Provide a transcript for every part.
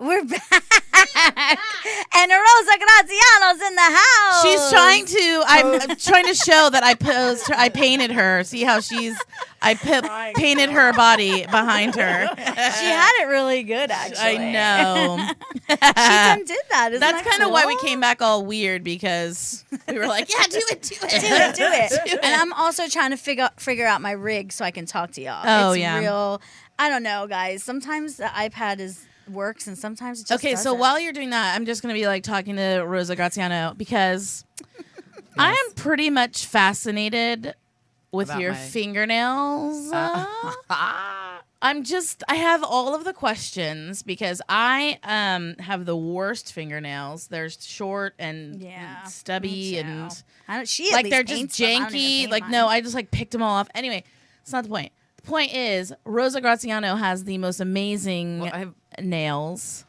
We're back. And Rosa Graziano's in the house. She's trying to. I'm trying to show that I painted her. See how I painted her body behind her. She had it really good, actually. I know. She done did that. Isn't That's that kind of cool? why we came back all weird, because we were like, yeah, do it. do it. And I'm also trying to figure out my rig so I can talk to y'all. Oh, it's yeah. real. I don't know, guys. Sometimes the iPad works and sometimes it just Okay, so doesn't. while you're doing that, I'm just going to be like talking to Rosa Graziano because I am pretty much fascinated with About your my- fingernails. I have all of the questions because I have the worst fingernails. They're short and stubby and she like they're just janky. Like, no, I just like picked them all off. Anyway, it's not the point. The point is Rosa Graziano has the most amazing nails.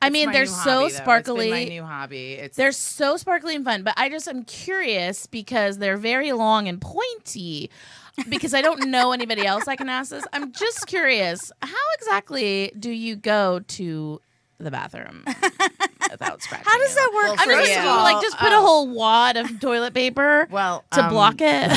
I mean, they're so sparkly. It's been my new hobby. They're so sparkly and fun, but I'm curious because they're very long and pointy. Because I don't know anybody else I can ask this. I'm just curious. How exactly do you go to the bathroom without scratching? How does that work? Well, I'm for just you. like just put a whole wad of toilet paper to block it,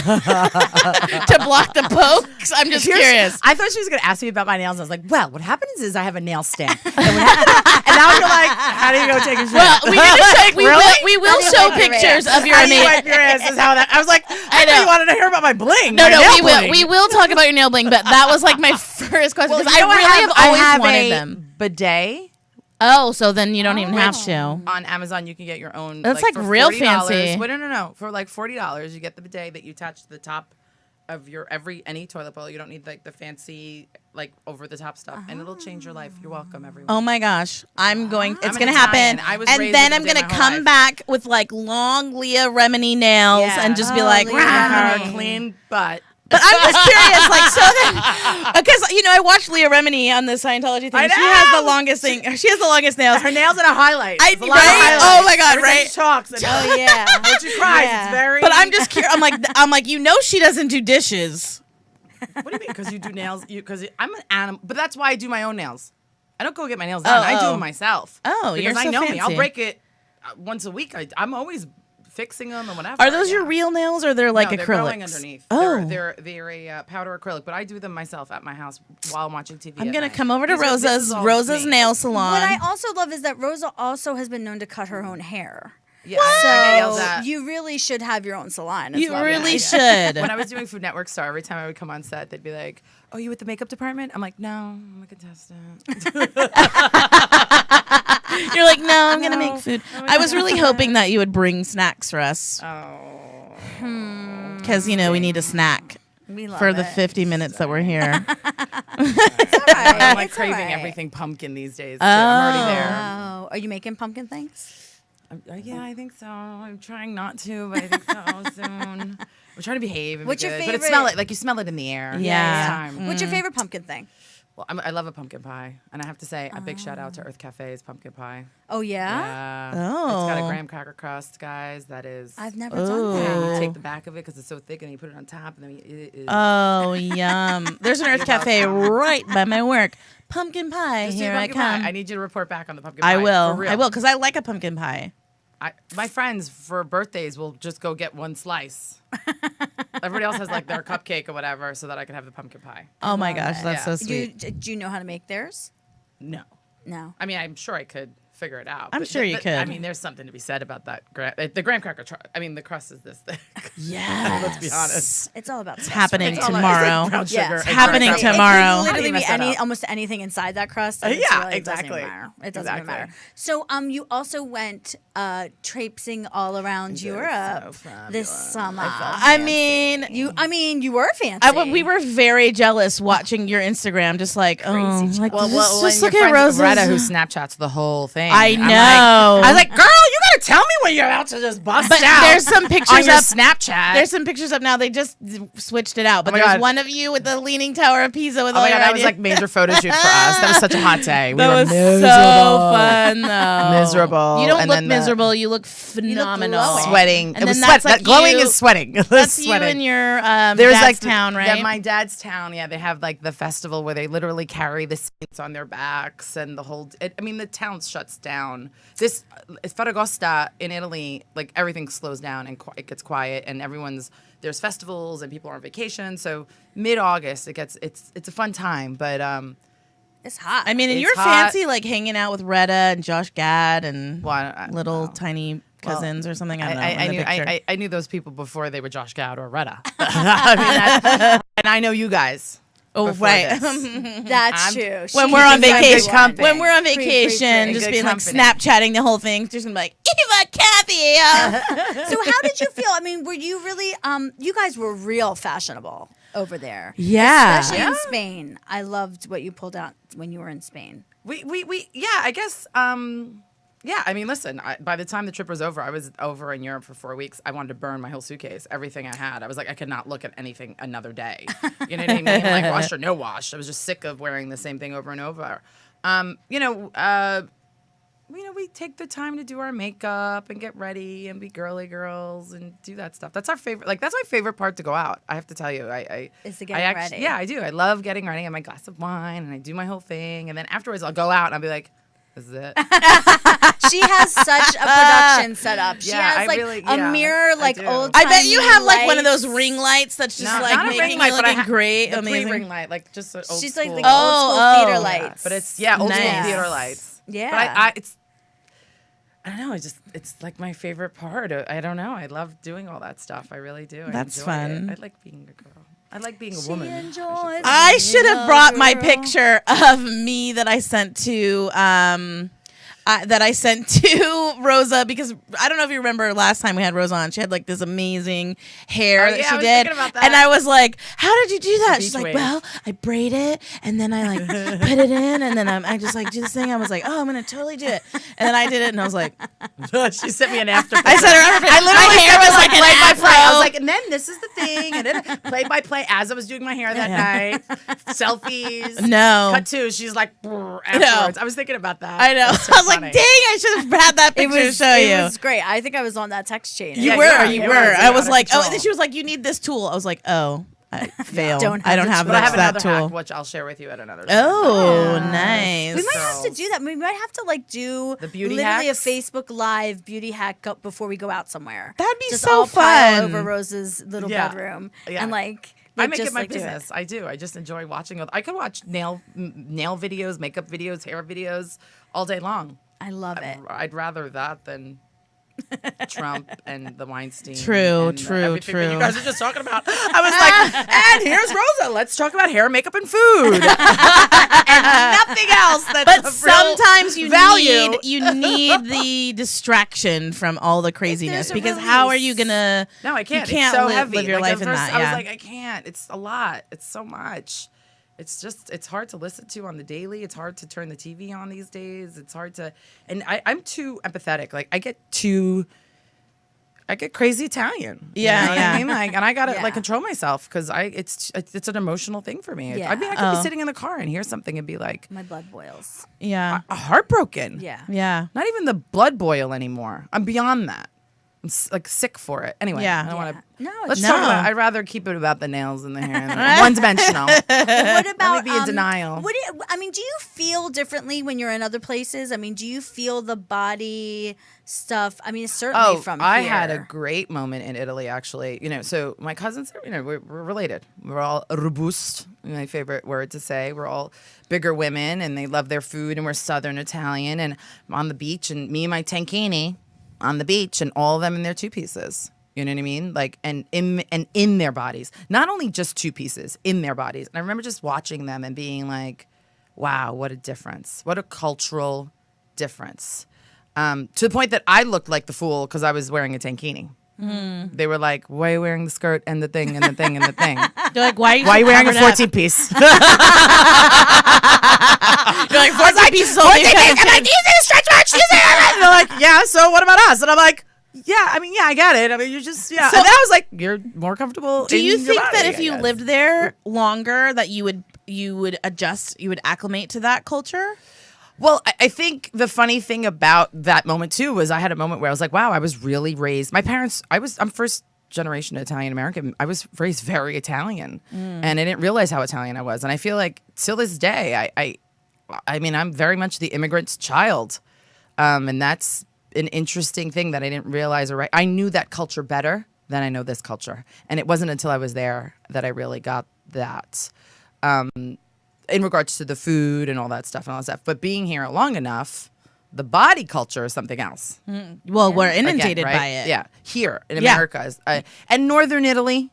to block the pokes. I'm just curious. I thought she was going to ask me about my nails. I was like, well, what happens is I have a nail stand. And now you're like, how do you go take a shit? Well, we will show pictures of your How do you nails. wipe your ass is how that. I was like, I know you wanted to hear about my bling. No, my nail we will. bling. We will talk about your nail bling, but that was like my first question because you know I really have always I have wanted a them. bidet. Oh, so then you don't even have to. On Amazon, you can get your own. That's like for real $40. fancy. Wait, no. For like $40, you get the bidet that you attach to the top of your any toilet bowl. You don't need like the fancy like over the top stuff, and it'll change your life. You're welcome, everyone. Oh my gosh, it's I'm going to an happen. Italian. I was And raised then with I'm a bidet going to my whole come life. back with like long Leah Remini nails and just be like, Leah "Rah." Remini. Clean butt. But I'm just curious, like, so then, because I watched Leah Remini on the Scientology thing. I She has know! the longest thing. She has the longest nails. Her nails in a highlight. I- It's a lot of right? highlights. Oh my God, Every time right? she talks. Oh, yeah. When she cries, Yeah. it's very. But I'm just curious. I'm like, she doesn't do dishes. What do you mean? Because you do nails? Because I'm an animal. But that's why I do my own nails. I don't go get my nails done. I do them myself. Oh, because you're I so know me. fancy. I'll break it once a week. I'm always fixing them and whatever. Are those your real nails or they're like no, acrylics? they're growing underneath. Oh. They're a powder acrylic, but I do them myself at my house while I'm watching TV. I'm at gonna night. come over to This is all Rosa's me. nail salon. What I also love is that Rosa also has been known to cut her own hair. Yeah, I get yelled So at. you really should have your own salon. is You what I'm really saying. should. When I was doing Food Network Star, every time I would come on set, they'd be like, "Oh, you with the makeup department?" I'm like, "No, I'm a contestant." You're like, no, I'm gonna make food. I was really hoping that you would bring snacks for us because we need a snack We love for the it. 50 minutes that we're here. It's all right. I'm like It's all craving right. everything pumpkin these days. Too. I'm already there. Oh, are you making pumpkin things? Yeah, I think so. I'm trying not to, but I think so soon. I'm trying to behave. And What's be your good. But it favorite- smell like you smell it in the air. Yeah. It's time. What's your favorite pumpkin thing? Well, I love a pumpkin pie, and I have to say a big shout out to Earth Cafe's pumpkin pie. Oh yeah, Yeah. Oh. It's got a graham cracker crust, guys. That is. I've never done And that. you take the back of it because it's so thick, and you put it on top, and then it is. Oh, yum. There's an Earth Cafe right by my work. Pumpkin pie. Just do Here I pumpkin pie. come. I need you to report back on the pumpkin pie. I for will. real. I will because I like a pumpkin pie. My friends for birthdays will just go get one slice. Everybody else has like their cupcake or whatever, so that I can have the pumpkin pie. Oh my gosh, that's Yeah. so sweet. Do you know how to make theirs? No, No. I mean I'm sure I could figure it out. I'm but sure you could. I mean, there's something to be said about that. The graham cracker. I mean, the crust is this thick. Yes. Let's be honest. It's all about It's happening It's all- tomorrow. it's like brown Yeah. sugar It's and happening brown sugar. tomorrow. It could literally How do you be mess that up? almost anything inside that crust. and Yeah, it's really, exactly. It doesn't even matter. It doesn't even Exactly. matter. So you also went traipsing all around Europe this summer. I mean, You were fancy. we were very jealous watching your Instagram, just like, oh, like, Well, just when look your at friend Rosa's. Greta, who Snapchats the whole thing. I I'm know. I was like, girl, you better tell me when you're about to just bust But out. there's some pictures on your up. Snapchat. There's some pictures up now. They just switched it out. But my there's God. one of you with the Leaning Tower of Pisa with Oh all my your God, that was ideas. like major photo shoot for us. That was such a hot day. That was miserable. so fun, though. Miserable. You don't And look then the- miserable. You look phenomenal. glowing. Sweating. And It was then sweat. that's like That glowing you- is sweating. That's you sweating. in your There's dad's like town, right? My dad's town. Yeah, they have like the festival where they literally carry the saints on their backs and the whole. I mean, the town shuts down. This Ferragosta in Italy, like everything slows down and it gets quiet, and there's festivals and people are on vacation. So mid-August, it's a fun time, but It's hot. I mean, and It's you're hot. fancy, like hanging out with Retta and Josh Gad and Well, I- little no. tiny cousins or something. I don't know. I in the knew picture. I knew those people before they were Josh Gad or Retta. I mean, and I know you guys. Oh, before right. this. That's I'm- true. When She we're on keeps us vacation, company. when we're on Free, free, vacation, free. just Good being company. like Snapchatting the whole thing, just gonna be like Eva, Kathy. So how did you feel? I mean, were you really? You guys were real fashionable over there. Yeah. Especially in Spain. I loved what you pulled out when you were in Spain. We yeah, I guess yeah, I mean, listen, by the time the trip was over, I was over in Europe for 4 weeks. I wanted to burn my whole suitcase, everything I had. I was like, I could not look at anything another day. You know what I mean? Like wash or no wash. I was just sick of wearing the same thing over and over. We take the time to do our makeup and get ready and be girly girls and do that stuff. That's our favorite. Like that's my favorite part to go out. I have to tell you, Is the getting ready. Yeah, I do. I love getting ready. I have my glass of wine and I do my whole thing, and then afterwards I'll go out and I'll be like, "This is it." She has such a production set up. She Yeah, has I like really- a yeah, mirror, I like do. old. I bet you have like one of lights. those ring lights that's just No, like not a making ring you light, but I looking great, the amazing. pre-ring light, like just old She's school. like the Oh, old school oh. theater Yeah, lights. but it's old school Nice. theater lights. Yeah. But I don't know. It's like my favorite part. I don't know. I love doing all that stuff. I really do. That's enjoy fun. It. I like being a girl. I like being a woman. enjoys I should have brought my girl. picture of me that I sent to Rosa, because I don't know if you remember last time we had Rosa on. She had like this amazing hair Oh, that yeah, she I was did, thinking about that. and I was like, "How did you do that?" beach She's like, wave. "Well, I braid it, and then I like put it in, and then I just like do this thing." I was like, "Oh, I'm gonna totally do it," and then I did it, and I was like, She sent me an after. I said, I literally my hair was like an play by play. I afro. was like, and then this is the thing, and then play by play as I was doing my hair that night. Selfies. "No." Cut to. She's like afterwards. I was thinking about that. I know. That's so I was like, funny. "Dang! I should have had that picture to show you." It was great. I think I was on that text chain. You Yeah, were. yeah, You it were. was. I Yeah, was out of like, oh, control. and then she was like, you need this tool. I was like, oh, I failed. Don't I have don't the have tool. But I have that another tool. hack, which I'll share with you at another time. Oh, Yeah. nice. We might have to do that. We might have to like do The beauty literally hacks? a Facebook Live beauty hack before we go out somewhere. That'd be just so all pile fun. over Rosa's little Yeah. bedroom Yeah. and like I make just, it my like, do business. I do. I just enjoy watching. I could watch nail videos, makeup videos, hair videos all day long. I love it. I'd rather that than Trump and the Weinstein. True, and true, everything that true. you guys are just talking about. I was like, and here's Rosa. Let's talk about hair, makeup, and food, and nothing else. That's But of real sometimes you value. need the distraction from all the craziness, a because how are you release. gonna? No, I can't. You can't it's so live, heavy. live your Like, life at in first, that. I was Yeah. like, I can't. It's a lot. It's so much. It's hard to listen to on the daily. It's hard to turn the TV on these days. It's hard to, and I'm too empathetic. Like I get crazy Italian. Yeah, you know what yeah. I mean, like, and I gotta Yeah. like control myself because it's an emotional thing for me. Yeah. I mean, I could Oh. be sitting in the car and hear something and be like My blood boils. yeah, heartbroken. Yeah. yeah. Not even the blood boil anymore. I'm beyond that. I'm like sick for it. Anyway, Yeah. I don't want to. No, Let's it's talk No. about. I'd rather keep it about the nails and the hair, and one dimensional. What about be in denial. Do you feel differently when you're in other places? I mean, do you feel the body stuff? I mean, certainly from I here. had a great moment in Italy, actually. So my cousins, we're related. We're all robust, my favorite word to say. We're all bigger women, and they love their food, and we're Southern Italian, and I'm on the beach, and me and my tankini on the beach, and all of them in their two pieces. You know what I mean? Like, and in their bodies, not only just two pieces, in their bodies. And I remember just watching them and being like, wow, what a difference. What a cultural difference. To the point that I looked like the fool because I was wearing a tankini. They were like, why are you wearing the skirt and the thing and the thing and the thing? They're like, why are you? Why are you wearing a covered up? 14-piece? You're like 14 would be so I'm like, these are stretch marks. And they're like, yeah. So what about us? And I'm like, yeah. I mean, yeah, I get it. I mean, you're just So, and then I was like, you're more comfortable. Do you in your think body, that if I you guess. lived there longer, that you would adjust, you would acclimate to that culture? Well, I think the funny thing about that moment too was I had a moment where I was like, wow, I was really raised. My parents, I'm first generation Italian American. I was raised very Italian, and I didn't realize how Italian I was. And I feel like till this day, I mean, I'm very much the immigrant's child, and that's an interesting thing that I didn't realize. I knew that culture better than I know this culture, and it wasn't until I was there that I really got that. In regards to the food and all that stuff. But being here long enough, the body culture is something else. Well, we're inundated Again, right? by it. Yeah, here in Yeah. America. And Northern Italy,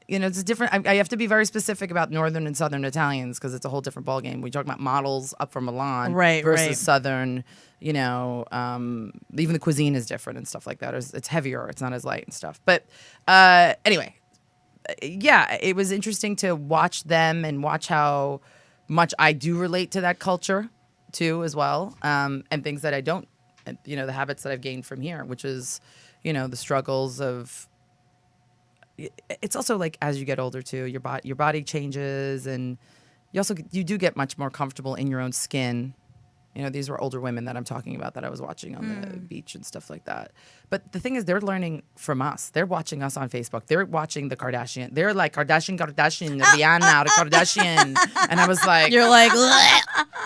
it's different. I have to be very specific about Northern and Southern Italians because it's a whole different ballgame. We talk about models up from Milan Right, versus right. Southern, even the cuisine is different and stuff like that. It's heavier. It's not as light and stuff. But anyway, yeah, it was interesting to watch them and watch how much I do relate to that culture too, as well, and things that I don't, the habits that I've gained from here, which is, the struggles of. It's also like as you get older too, your body changes, and you do get much more comfortable in your own skin. These were older women that I'm talking about that I was watching on the beach and stuff like that. But the thing is, they're learning from us. They're watching us on Facebook. They're watching the Kardashian. They're like, Kardashian, Rihanna, the Kardashian. And I was like... You're like,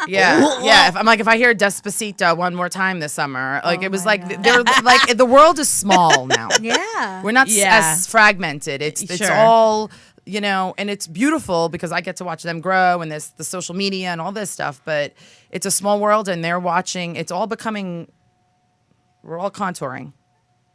yeah. If I hear Despacito one more time this summer, it was like, they're like, the world is small now. Yeah. We're not Yeah. as fragmented. It's Sure. all... and it's beautiful because I get to watch them grow and the social media and all this stuff, but it's a small world and they're watching, we're all contouring.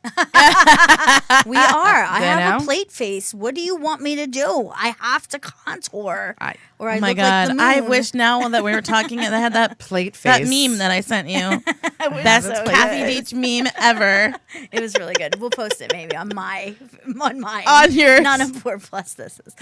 We are. I have know? a plate face. What do you want me to do? I have to contour. Or I oh my look God. like the moon. I wish now that we were talking, I had that Plate that face. meme that I sent you. Best Best Kathy Beach meme ever. It was really good. We'll post it maybe on mine. On yours. Not on 4+ this is.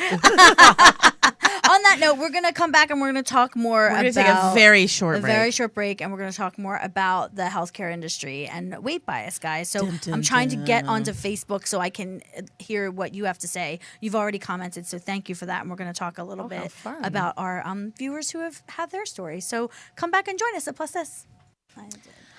On that note, we're gonna come back and we're gonna talk more We're about going to take a very short a break. very short break, and we're going to talk more about the healthcare industry and weight bias, guys. So Dun, dun, I'm trying to get dun. onto Facebook so I can hear what you have to say. You've already commented, so thank you for that. And we're going to talk a little bit fun. about our viewers who have had their story. So come back and join us at Plus This.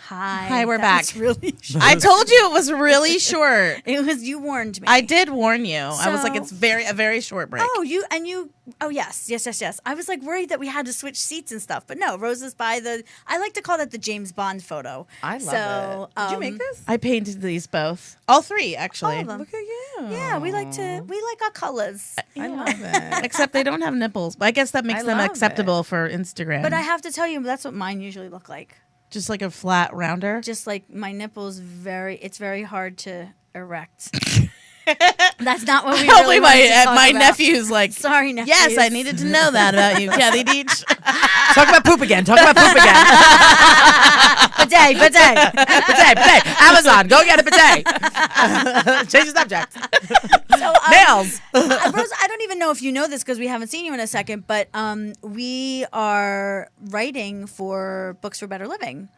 Hi, we're that back. was really short. I told you it was really short. It was, you warned me. I did warn you. I was like, So- it's a very short break. Oh, yes. I was like worried that we had to switch seats and stuff, but no, Rosa's by I like to call that the James Bond photo. I love it. Did you make this? I painted these both. All three, actually. All of them. Look at you. Yeah, we like our colors. I love it. Except they don't have nipples. But I guess that makes I them love acceptable for Instagram. But I have to tell you, that's what mine usually look like. Just like a flat rounder. Just like my nipples, it's very hard to erect. That's not what we Hopefully really wanted to talk my about. nephew's like, Sorry, nephews. yes, I needed to know that about you, Kathy Deach. Talk about poop again. Bidet. Amazon. Go get a bidet. Change the subject. So, Nails. Rose, I don't even know if you know this because we haven't seen you in a second, but we are writing for Books for Better Living,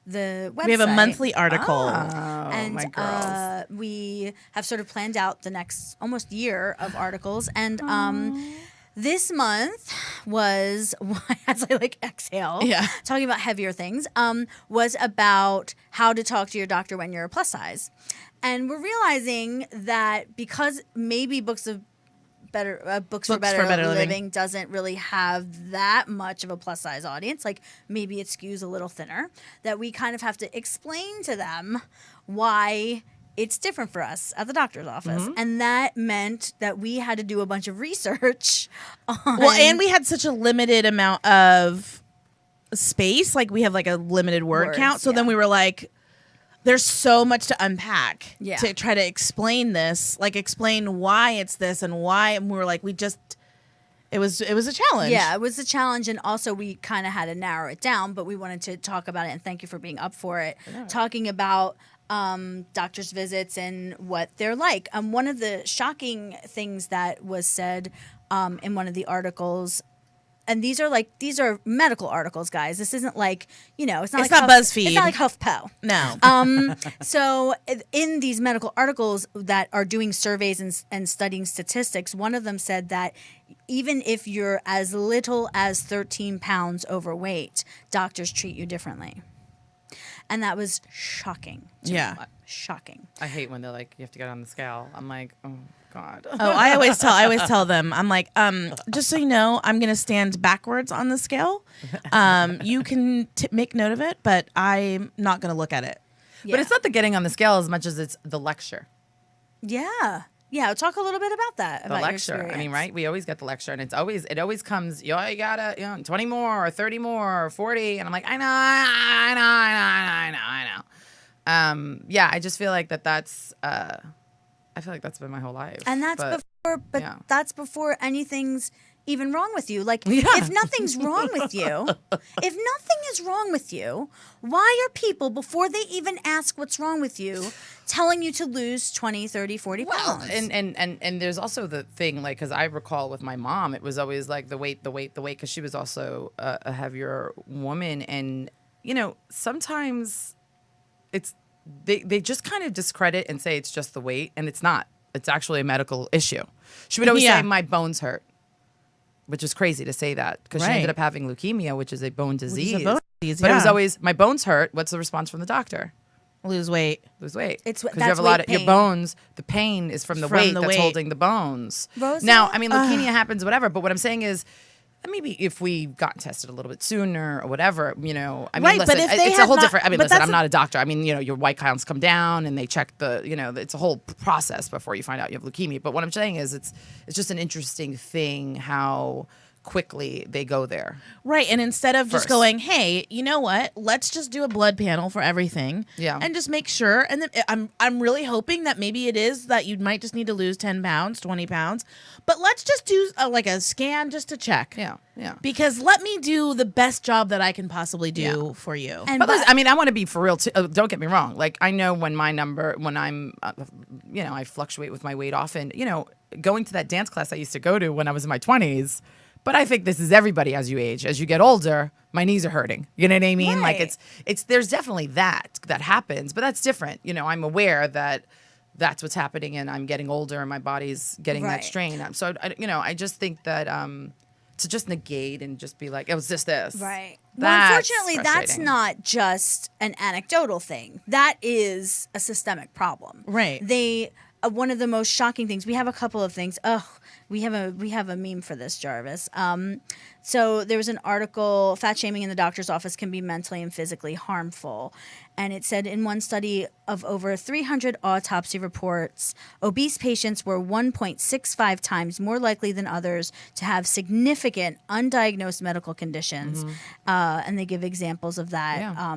the website. We have a monthly article. And my girls. we have sort of planned out the next almost year of articles. And this month was, as I exhale, talking about heavier things, was about how to talk to your doctor when you're plus size. And we're realizing that because maybe Books for Better Living doesn't really have that much of a plus size audience, like maybe it skews a little thinner, that we kind of have to explain to them why it's different for us at the doctor's office. Mm-hmm. And that meant that we had to do a bunch of research on... Well, and we had such a limited amount of space. Like we have like a limited word Words, count. So then we were like, there's so much to unpack Yeah. to try to explain this, like explain why it's this and why. And we were like, it was a challenge. Yeah, it was a challenge, and also we kind of had to narrow it down, but we wanted to talk about it, and thank you for being up for it. Talking about doctor's visits and what they're like. One of the shocking things that was said in one of the articles and these are medical articles, guys. This isn't like, it's not BuzzFeed. It's not like HuffPo. No. So in these medical articles that are doing surveys and studying statistics, one of them said that even if you're as little as 13 pounds overweight, doctors treat you differently. And that was shocking. Yeah. Shocking. I hate when they're like, you have to get on the scale. I'm like, oh God. Oh, I always tell them, I'm like, just so you know, I'm going to stand backwards on the scale. You can make note of it, but I'm not going to look at it. Yeah. But it's not the getting on the scale as much as it's the lecture. Yeah. Yeah, talk a little bit about that. The lecture. I mean, right? We always get the lecture, and it always comes. You gotta 20 more, or 30 more, or 40, and I'm like, I know. Yeah, I just feel like that's. I feel like that's been my whole life, and that's that's before anything's even wrong with you. Like, Yeah. if nothing's wrong with you, if nothing is wrong with you, why are people, before they even ask what's wrong with you, telling you to lose 20, 30, 40 pounds? And there's also the thing, like, because I recall with my mom, it was always like the weight, because she was also a heavier woman. And, sometimes they just kind of discredit and say it's just the weight, and it's not. It's actually a medical issue. She would always say, my bones hurt, which is crazy to say that, because she ended up having leukemia, which is a bone disease. But it was always, my bones hurt. What's the response from the doctor? Lose weight. It's because you that's have a lot of weight your bones. The pain is from the weight that's holding the bones. Rosa? Now, I mean, leukemia happens, whatever. But what I'm saying is, maybe if we got tested a little bit sooner or whatever, I mean, right, listen, but if they it's a whole not, different. I mean, but listen, I'm not a doctor. I mean, your white counts come down and they check the, it's a whole process before you find out you have leukemia. But what I'm saying is, it's just an interesting thing how quickly they go there. Right. And instead of just going, hey, you know what? Let's just do a blood panel for everything. Yeah. And just make sure. And then I'm really hoping that maybe it is that you might just need to lose 10 pounds, 20 pounds. But let's just do a scan just to check. Yeah. Yeah. Because let me do the best job that I can possibly do for you. But listen, I mean, I want to be for real too. Don't get me wrong. Like, I know when I'm, I fluctuate with my weight often, going to that dance class I used to go to when I was in my 20s. But I think this is everybody as you age. As you get older, my knees are hurting. You know what I mean? Right. Like it's there's definitely that happens, but that's different. I'm aware that that's what's happening, and I'm getting older, and my body's getting that strain. So I just think that to just negate and just be like, it was just this. Right. Well, unfortunately, that's frustrating. not just an anecdotal thing. That is a systemic problem. Right. One of the most shocking things. We have a couple of things. We have a meme for this, Jarvis. So there was an article, fat shaming in the doctor's office can be mentally and physically harmful. And it said in one study of over 300 autopsy reports, obese patients were 1.65 times more likely than others to have significant undiagnosed medical conditions. And they give examples of that. Yeah.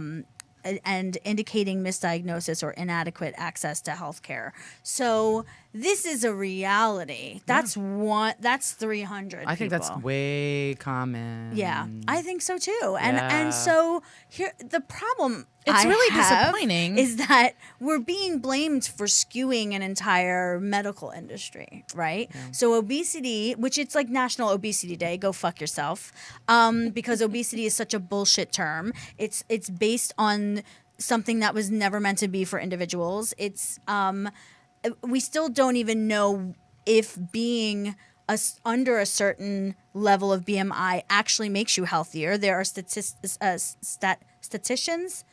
And indicating misdiagnosis or inadequate access to health care. So this is a reality. That's 300 I think that's people. way common. Yeah, I think so too. And so here the problem It's really have disappointing. is that we're being blamed for skewing an entire medical industry, right? Yeah. So obesity, which it's like National Obesity Day, go fuck yourself, because obesity is such a bullshit term. It's based on something that was never meant to be for individuals. It's we still don't even know if being under a certain level of BMI actually makes you healthier. There are statisticians,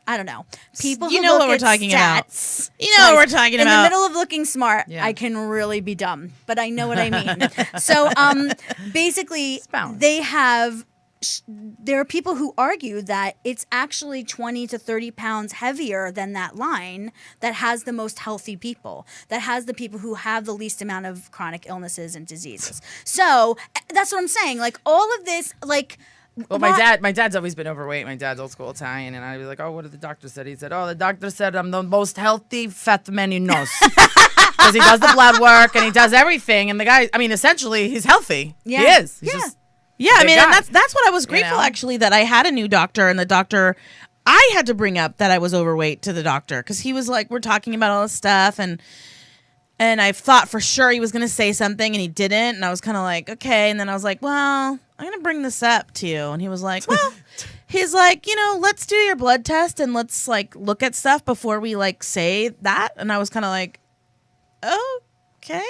I don't know. People who know look what we're at talking stats. about. You know what we're talking about. In the middle of looking smart, Yeah. I can really be dumb, but I know what I mean. So basically, there are people who argue that it's actually 20 to 30 pounds heavier than that line that has the most healthy people, that has the people who have the least amount of chronic illnesses and diseases. So that's what I'm saying. Like all of this, like. Well, my dad's always been overweight. My dad's old school Italian, and I was like, "Oh, what did the doctor said?" He said, "Oh, the doctor said I'm the most healthy fat man he knows because he does the blood work and he does everything." And the guy, I mean, essentially, he's healthy. Yeah. He is. He's Yeah. just Yeah, I mean, guy. and that's what I was grateful actually that I had a new doctor, and the doctor, I had to bring up that I was overweight to the doctor because he was like, we're talking about all this stuff, and And I thought for sure he was going to say something, and he didn't. And I was kind of like, okay. And then I was like, well, I'm going to bring this up to you. And he was like, well, he's like, let's do your blood test and let's like look at stuff before we like say that. And I was kind of like, okay.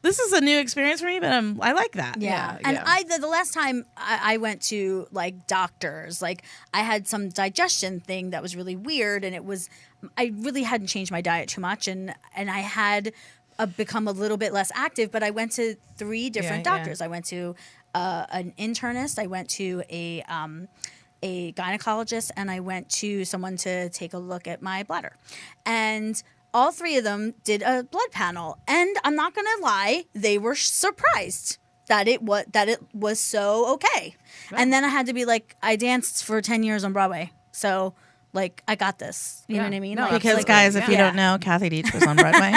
This is a new experience for me, but I like that. Yeah. And the last time I went to like doctors, like I had some digestion thing that was really weird, and I really hadn't changed my diet too much, and I had become a little bit less active, but I went to 3 different doctors. I went to an internist, I went to a gynecologist, and I went to someone to take a look at my bladder. And all 3 of them did a blood panel, and I'm not gonna lie, they were surprised that it was so okay. Right. And then I had to be like, I danced for 10 years on Broadway, so like I got this. You know what I mean? No, because guys, if you don't know, Kathy Deach was on Broadway.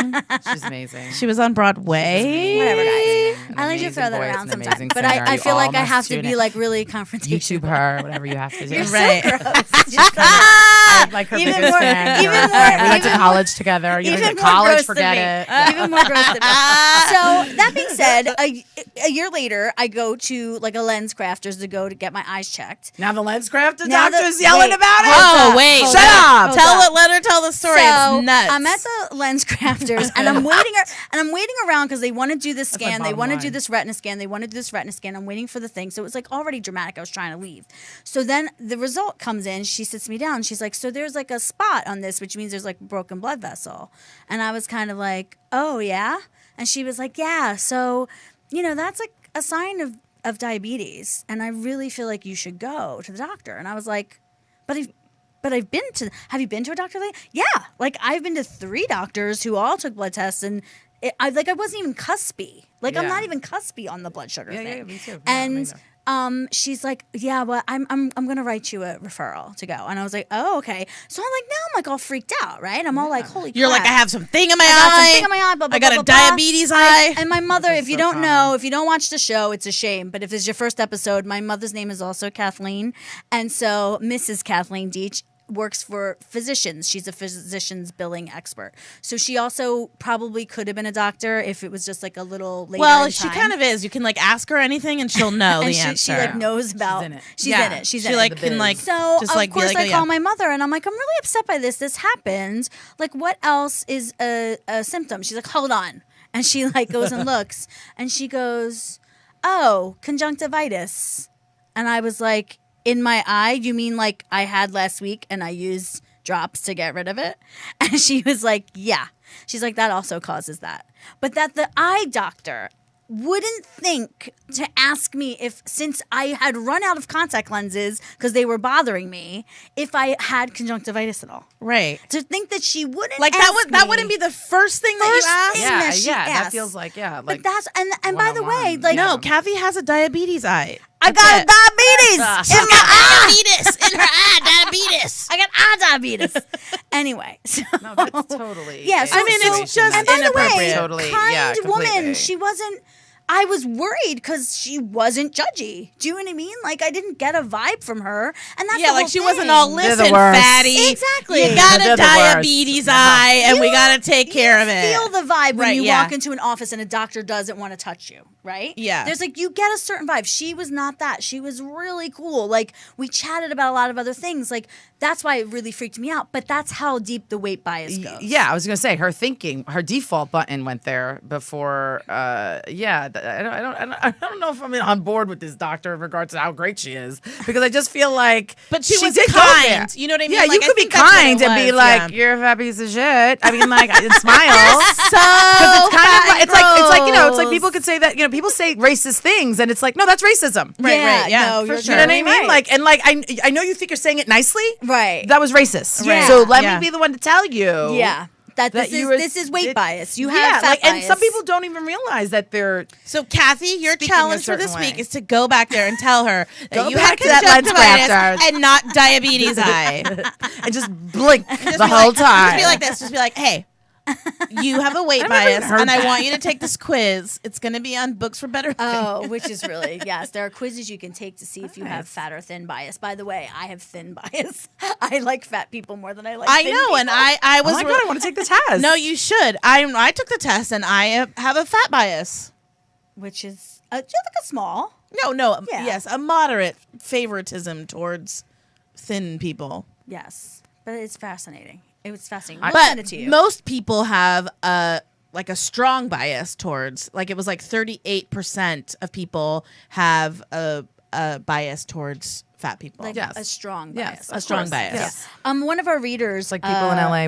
She's amazing. She was on Broadway. Whatever, guys. I like to throw that around sometimes, but I feel like I have to be like really confrontational. YouTube her, whatever you have to do. You're right. so gross. I'm like her Even biggest more- fan. even Right. more- We went to even college together. You even went to more college, gross forget than me. it. Even more gross than me. So that being said, a year later, I go to like a lens crafters to get my eyes checked. Now the lens crafter Now doctor's the- yelling wait, about it. Oh, wait. Hold Shut up. up. Let her tell the story. So It's nuts. I'm at the lens crafters and I'm waiting around because they want to do this scan. They want to do this retina scan. They want to do this retina scan. I'm waiting for the thing. So it was like already dramatic. I was trying to leave. So then the result comes in. She sits me down. She's like, so there's like a spot on this, which means there's like a broken blood vessel. And I was kind of like, oh yeah. And she was like, yeah. So, that's like a sign of diabetes. And I really feel like you should go to the doctor. And I was like, but have you been to a doctor lately? Yeah. Like I've been to 3 doctors who all took blood tests, and I wasn't even cuspy. Like I'm not even cuspy on the blood sugar thing. Yeah, me too. And she's like, yeah, well, I'm gonna write you a referral to go. And I was like, oh, okay. So I'm like all freaked out, right? I'm all like, holy crap. You're like, I have something in my I got eye. something in my eye, blah, blah, I got blah, a blah, blah. diabetes eye. And my mother, if you don't know, if you don't watch the show, it's a shame. But if it's your first episode, my mother's name is also Kathleen. And so Mrs. Kathleen Deach works for physicians. She's a physician's billing expert. So she also probably could have been a doctor if it was just like a little later Well, in she time. kind of is. You can like ask her anything and she'll know And the she answer. like knows about. She's in it. She's in it. like can like So just of like course be like, I call my mother and I'm like, I'm really upset by this. This happened. Like, what else is a symptom? She's like, hold on, and she like goes and looks, and she goes, oh, conjunctivitis, and I was like, in my eye? You mean like I had last week and I used drops to get rid of it? And she was like, yeah. She's like, that also causes that, but that the eye doctor wouldn't think to ask me if, since I had run out of contact lenses because they were bothering me, if I had conjunctivitis at all. right. To think that she wouldn't Like ask that me. wouldn't be the first thing that you asked. thing that she that asked. feels like But like that's and by the way, 101. like No, Kathy has a diabetes eye. I That's got it. diabetes in my eye. Diabetes in her eye. Diabetes. I got eye diabetes. Anyway, so No, that's totally. Yeah, so- I mean, it's just and by the way, inappropriate. Totally, kind yeah, completely. woman. She wasn't. I was worried because she wasn't judgy. Do you know what I mean? Like I didn't get a vibe from her, and that's Yeah, the like whole she thing. wasn't all They're the listen, worst. fatty. Exactly. You got They're a the worst. diabetes eye, and we got to take care of it. Feel the vibe when Right, you yeah. walk into an office and a doctor doesn't want to touch you, right? Yeah. There's like you get a certain vibe. She was not that. She was really cool. Like we chatted about a lot of other things. Like that's why it really freaked me out. But that's how deep the weight bias goes. Yeah, I was gonna say her her default button went there before. I don't know if I'm on board with this doctor in regards to how great she is, because I just feel like, But she was did go there. kind. You know what I mean? Yeah, Like, you I could be think that's what kind it and be was, like, yeah. you're a fat piece of shit. I mean, like, and smile. So It's kind of like, it's like it's like gross. people could say that, people say racist things and it's like, no, that's racism. Right, right, yeah, no, for you're sure. You know what I mean? right. Like, and like, I know you think you're saying it nicely. Right. That was racist. Yeah. So let Yeah. me be the one to tell you. Yeah. That That this is weight bias. You have fat and bias. some people don't even realize that they're So, Kathy, your Speaking a challenge for certain this way. week is to go back there and tell her that Go you back had to that lens conjunctivitis crafters. and not diabetes eye. and just blink Just the be whole like, time. Just be like this. Just be like, hey, You have a weight bias, and I want you to take this quiz. It's going to be on Books for Better Living. Oh, which is really, yes. There are quizzes you can take to see if you have fat or thin bias. By the way, I have thin bias. I like fat people more than I like thin people. And I was. Oh my God, I want to take the test. No, you should. I took the test, and I have a fat bias. Which is just like a small. No. Yeah. Yes, a moderate favoritism towards thin people. Yes. But it's fascinating. It was fascinating. But I'll send it to you. most people have a strong bias towards, like, it was like 38% of people have a bias towards fat people. Like a strong bias. Yes, a strong bias. Yes. One of our readers, It's like people in LA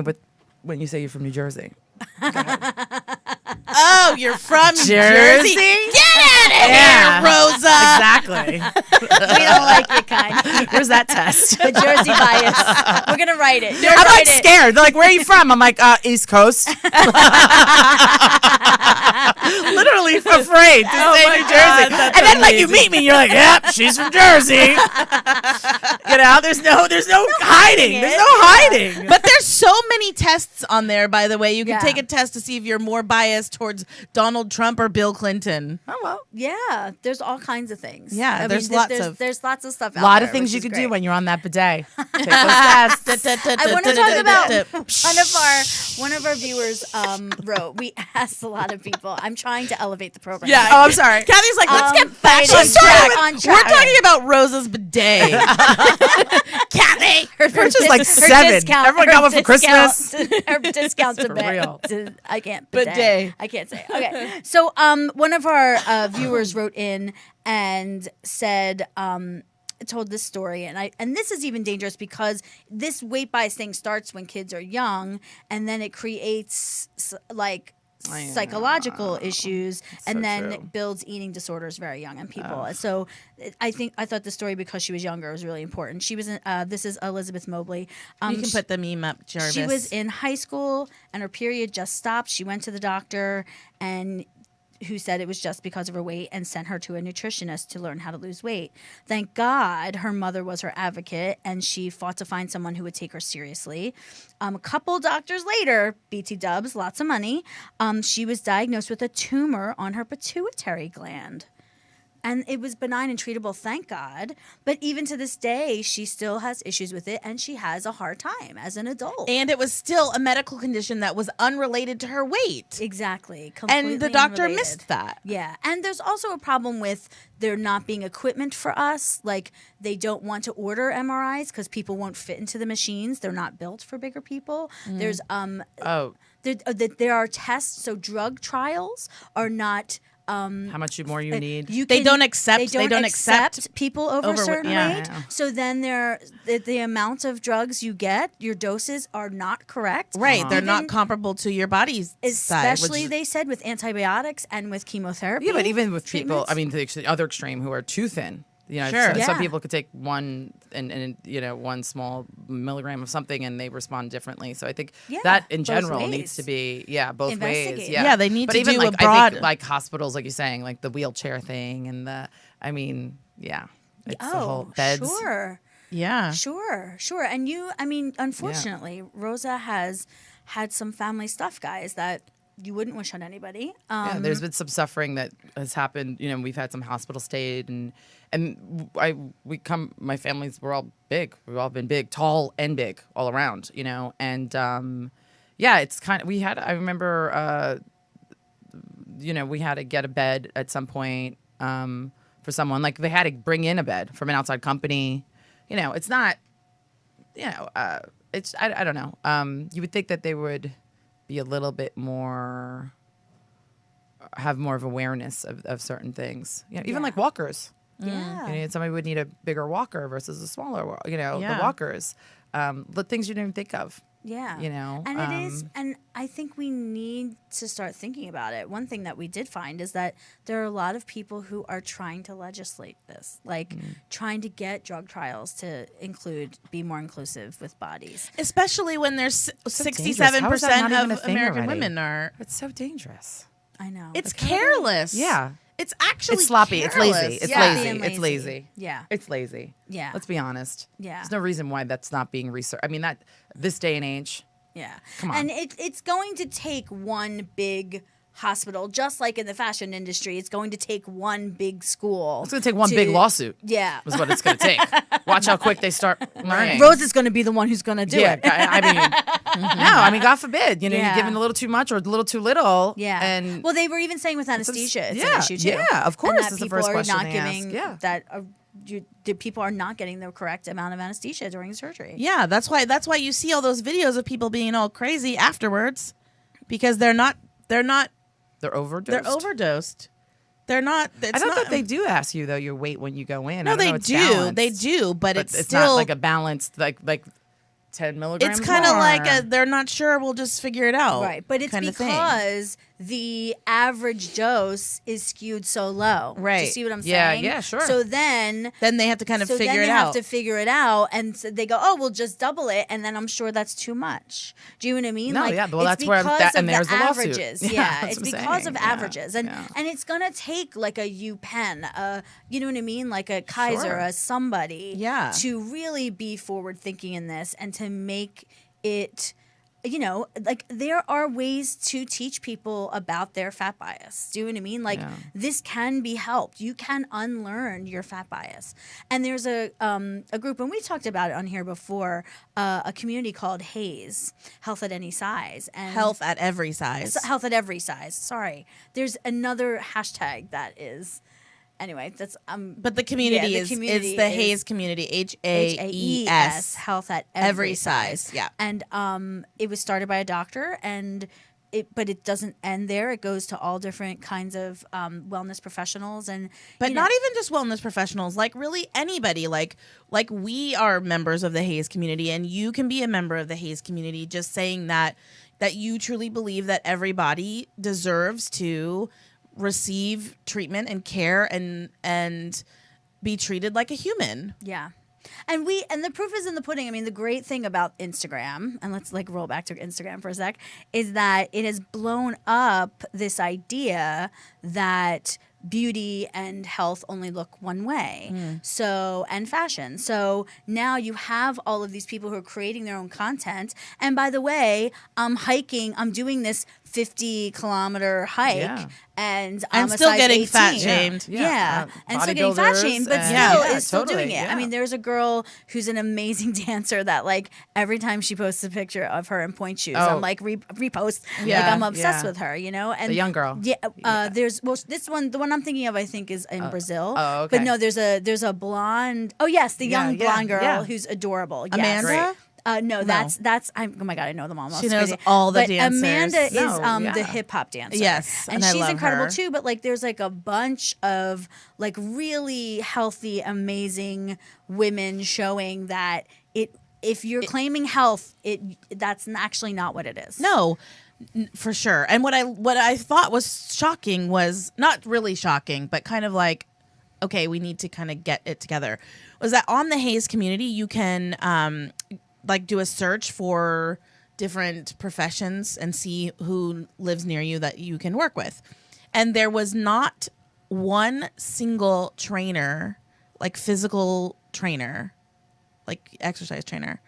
when you say you're from New Jersey. Oh, you're from Jersey? Jersey? Get out of here, Rosa. Exactly. we don't like it, kind. Where's that test? The Jersey bias. We're gonna write it. I'm like scared. They're like, "Where are you from?" I'm like, "East Coast." Literally afraid to say New Jersey. And then like you meet me, and you're like, "Yep, she's from Jersey." There's no hiding. There's no hiding. But there's so many tests on there, by the way. You can take a test to see if you're more biased towards Donald Trump or Bill Clinton. Oh, well. Yeah, there's all kinds of things. Yeah, there's lots of stuff. A lot of things you could do when you're on that bidet. Take those tests. I want to talk about one of our viewers wrote. We asked a lot of people. I'm trying to elevate the program. Yeah. Oh, I'm sorry. Kathy's like, let's get back but on it is track. on track. We're talking about Rosa's bidet. Kathy, Which is like 7. Everyone got one for Christmas. Her discount to For bet. real. I can't. Bidet. I can't say. Okay. So one of our viewers wrote in and said told this story, and this is even dangerous because this weight bias thing starts when kids are young, and then it creates like psychological issues, and then true. builds eating disorders very young in people. So I thought the story, because she was younger, was really important. She was in, this is Elizabeth Mobley. You can put the meme up, Jarvis. She was in high school and her period just stopped. She went to the doctor and who said it was just because of her weight and sent her to a nutritionist to learn how to lose weight. Thank God her mother was her advocate and she fought to find someone who would take her seriously. A couple doctors later, BT dubs, lots of money, she was diagnosed with a tumor on her pituitary gland. And it was benign and treatable, thank God. But even to this day, she still has issues with it, and she has a hard time as an adult. And it was still a medical condition that was unrelated to her weight. Exactly. And the doctor unrelated. missed that. Yeah. And there's also a problem with there not being equipment for us. Like, they don't want to order MRIs because people won't fit into the machines. They're not built for bigger people. There's there are tests. So drug trials are not... how much more you need. They don't accept people over a certain yeah. weight. So then the amount of drugs you get, your doses are not correct. Right. They're not comparable to your body's size. Especially, they said, with antibiotics and with chemotherapy. Yeah, but even with people, treatments. I mean, the other extreme who are too thin. Sure. Some people could take one and one small milligram of something and they respond differently. So I think that in general needs to be both ways. Yeah, they need but to even do like, a broad, I think like hospitals, like you're saying, like the wheelchair thing and it's the whole beds. Sure. Yeah. Sure. And unfortunately, Rosa has had some family stuff, guys, that you wouldn't wish on anybody. There's been some suffering that has happened. We've had some hospital stayed and my families were all big. We've all been big, tall and big all around, and it's kind of, I remember, we had to get a bed at some point for someone. Like, they had to bring in a bed from an outside company. It's not, it's, I don't know. You would think that they would be a little bit more, have more of awareness of certain things. Even like walkers. Yeah. Somebody would need a bigger walker versus a smaller, the walkers. The things you didn't think of. Yeah. And it is, and I think we need to start thinking about it. One thing that we did find is that there are a lot of people who are trying to legislate this, like trying to get drug trials to be more inclusive with bodies. Especially when there's 67% of American women are. It's so dangerous. I know. It's careless. Yeah. It's actually it's sloppy. careless. It's lazy. It's lazy. It's lazy. Yeah. It's lazy. Yeah. Let's be honest. Yeah. There's no reason why that's not being researched. I mean, that this day and age, Yeah. Come on. And it's going to take one big hospital, just like in the fashion industry. It's going to take one big school. It's going to take one big lawsuit. Yeah. Is what it's going to take. Watch how quick they start learning. Rose is going to be the one who's going to do it. I mean, no, I mean, God forbid, you're giving a little too much or a little too little. Yeah. And well, they were even saying with anesthesia, it's an issue too. Yeah, of course. And that It's the people first are question not they giving ask. that people are not getting the correct amount of anesthesia during surgery. Yeah, that's why you see all those videos of people being all crazy afterwards, because they're overdosed. They're not. I don't think they do ask you though your weight when you go in. No, they do. Balanced. They do, but it's still not like a balanced like 10 milligrams. It's kind of like they're not sure. We'll just figure it out. Right, but it's because the average dose is skewed so low. Right. Do you see what I'm saying? Yeah, sure. So then they have to kind of figure it out. They have to figure it out, and so they go, "Oh, we'll just double it," and then I'm sure that's too much. Do you know what I mean? No, like, yeah. Well, it's that's where because there's the the lawsuit. averages. Yeah, It's that's what I'm because saying. of averages, and it's gonna take like a UPenn, you know what I mean, like a Kaiser, a somebody, to really be forward thinking in this and to make it, like there are ways to teach people about their fat bias. Do you know what I mean? Like this can be helped. You can unlearn your fat bias. And there's a group, and we talked about it on here before, a community called HAES, Health at Any Size. And Health at Every Size. Health at Every Size. Sorry. There's another hashtag that is... Anyway, that's but the community is the HAES community, HAES, Health at Every Size. Yeah, and it was started by a doctor, and but it doesn't end there. It goes to all different kinds of wellness professionals, not even just wellness professionals. Like really anybody. Like we are members of the HAES community, and you can be a member of the HAES community. Just saying that you truly believe that everybody deserves to receive treatment and care and be treated like a human. Yeah. And the proof is in the pudding. I mean, the great thing about Instagram, and let's like roll back to Instagram for a sec, is that it has blown up this idea that beauty and health only look one way. So, and fashion. So now you have all of these people who are creating their own content. And by the way, I'm doing this 50-kilometer hike, and I'm still a size getting 18. fat shamed. And still getting fat shamed, but still doing it. Yeah. I mean, there's a girl who's an amazing dancer that like every time she posts a picture of her in point shoes, I'm like repost. Like I'm obsessed with her, And the young girl. There's this one. The one I'm thinking of, I think, is in Brazil. Oh, okay. But no, there's a blonde. Oh yes, the young blonde girl who's adorable. Yes. Amanda. No, that's oh my god, I know them almost. She knows all the but dancers. Amanda is the hip hop dancer. Yes, and I she's love incredible her. too. But like, there's like a bunch of like really healthy, amazing women showing that if you're claiming health, that's actually not what it is. No. For sure. And what I thought was shocking was not really shocking, but kind of like, okay, we need to kind of get it together. Was that on the HAES community, you can like do a search for different professions and see who lives near you that you can work with. And there was not one single trainer, like physical trainer, like exercise trainer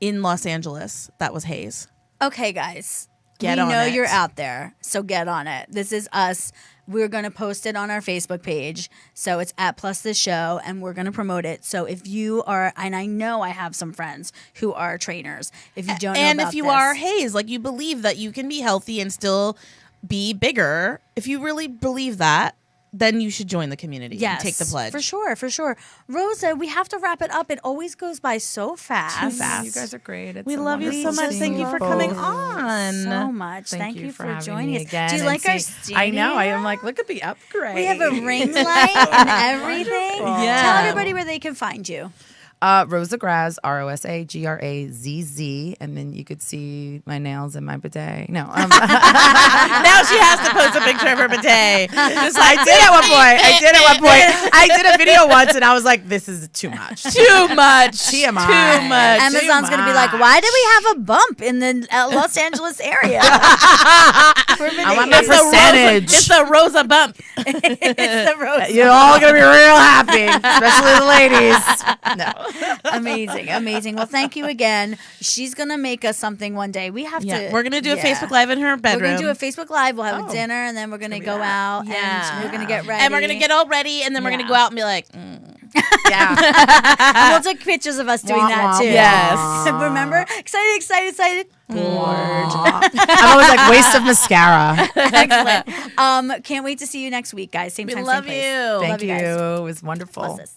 in Los Angeles that was HAES. Okay, guys. We know you're out there, so get on it. This is us. We're going to post it on our Facebook page. So it's @+thisShow, and we're going to promote it. So if you are, and I know I have some friends who are trainers. If you don't know and about if you this, are HAES, like you believe that you can be healthy and still be bigger, if you really believe that, then you should join the community and take the pledge. For sure. Rosa, we have to wrap it up. It always goes by so fast. Too fast. You guys are great. We love you so much. Thank you for coming on. So much. Thank you for joining us. Again. Do you like our studio? I know. I am like, look at the upgrade. We have a ring light and everything. Yeah. Tell everybody where they can find you. Rosa Graz, RosaGrazz, and then you could see my nails and my bidet. No, Now she has to post a picture of her bidet. Just like I did at one point. I did a video once, and I was like, "This is too much. too much. TMI. Too much. Amazon's going to be like, why do we have a bump in the Los Angeles area? I want my percentage. It's the Rosa bump. It's the Rosa. You're all gonna be real happy, especially the ladies. No. Amazing. Well, thank you again. She's going to make us something one day. We have to. We're going to do a Facebook Live in her bedroom. We're going to do a Facebook Live. We'll have a dinner, and then we're going to go out, and we're going to get ready. And we're going to get all ready, and then we're going to go out and be like, And we'll take pictures of us doing that, too. Yes. Remember? Excited. Bored. I'm always like, waste of mascara. Excellent. Can't wait to see you next week, guys. Same time, love same place. you. Thank you. Guys. It was wonderful. Bless us.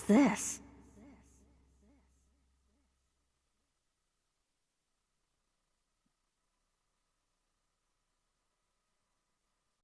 This.